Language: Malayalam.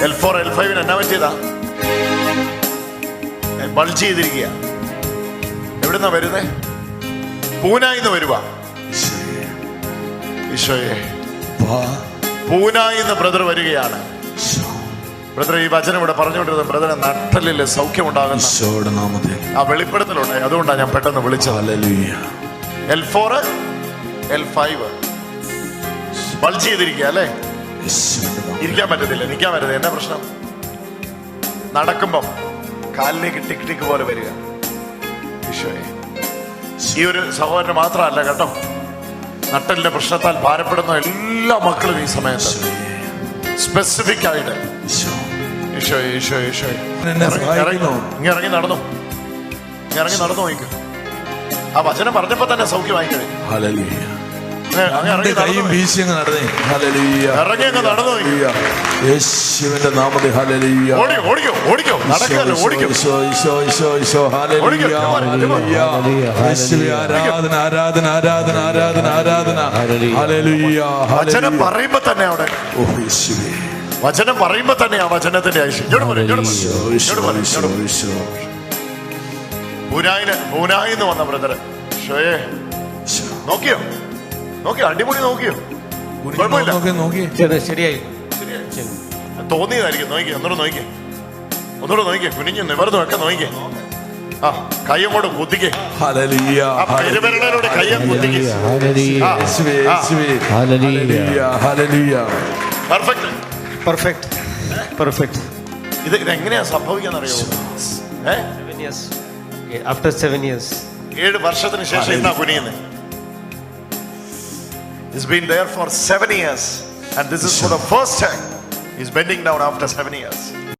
L4 L5 എന്നാ പറ്റിയതാ? ബൾജ് ചെയ്തിരിക്കുക. എവിടുന്നാ വരുന്നേ? പൂനായിന്ന് വരുവാ. ഈശോയെ, പൂനായിന്ന് ബ്രദർ വരികയാണ്. ബ്രദർ ഈ വചനം ഇവിടെ പറഞ്ഞുകൊണ്ടിരുന്നത് ബ്രദറെ നട്ടലില് സൗഖ്യമുണ്ടാകുന്ന ആ വെളിപ്പെടുത്തലുണ്ടായി. അതുകൊണ്ടാണ് ഞാൻ പെട്ടെന്ന് വിളിച്ചത്. L4 L5 ബൾജ് ചെയ്തിരിക്കുക അല്ലേ? ഇരിക്കാൻ പറ്റത്തില്ല, നിൽക്കാൻ പറ്റത്തില്ല. എന്നാ പ്രശ്നം? നടക്കുമ്പം കാലിലേക്ക് ടിക് ടിക് പോലെ വരിക. ഈശോയെ, ഈ ഒരു സഹോദരന് മാത്രമല്ല കേട്ടോ, നട്ടലിന്റെ പ്രശ്നത്താൽ ഭാരപ്പെടുന്ന എല്ലാ മക്കളും ഈ സമയത്ത് സ്പെസിഫിക് ആയിട്ട് ഈശോയെ ഈശോയെ ഈശോയെ ഇറങ്ങി നടന്നു, ഇറങ്ങി നടന്നു നോക്കും. ആ വചനം പറഞ്ഞപ്പോ തന്നെ സൗഖ്യമായി കഴിഞ്ഞു. യേശുവിന്റെ നാമത്തിൽ ഹല്ലേലൂയ. ഓടിക്കോ നടക്കാതെ ഓടിക്കോ. ആരാധന ആരാധന ആരാധന ആരാധന ആരാധന. ഹല്ലേലൂയ. വചനം പറയുമ്പോ തന്നെ അവിടെ വചനം പറയുമ്പോ തന്നെ ആ വചനത്തിന്റെ പൂനായിന്ന് വന്ന ബ്രദർ ഷോയെ നോക്കിയോ? അടിപൊളി നോക്കിയോ? ശരിയായി തോന്നിയതായിരിക്കും. ഒന്നുകൂടെ നോക്കിയേ. കുനിഞ്ഞു നിവർന്നു ഒക്കെ നോക്കിയേ. ആ കയ്യും കൂടെ കുത്തിക്കേ. പെരുവിരലോട് കയ്യും കുത്തിക്കേ. പെർഫെക്റ്റ്. ഇതെങ്ങനെയാ സംഭവിക്കാന്നറിയോ? 7 years 7 വർഷത്തിന് ശേഷം എന്നാ കുനിയുന്നത്? He's been there for 7 years and this is for the first time he's bending down after 7 years.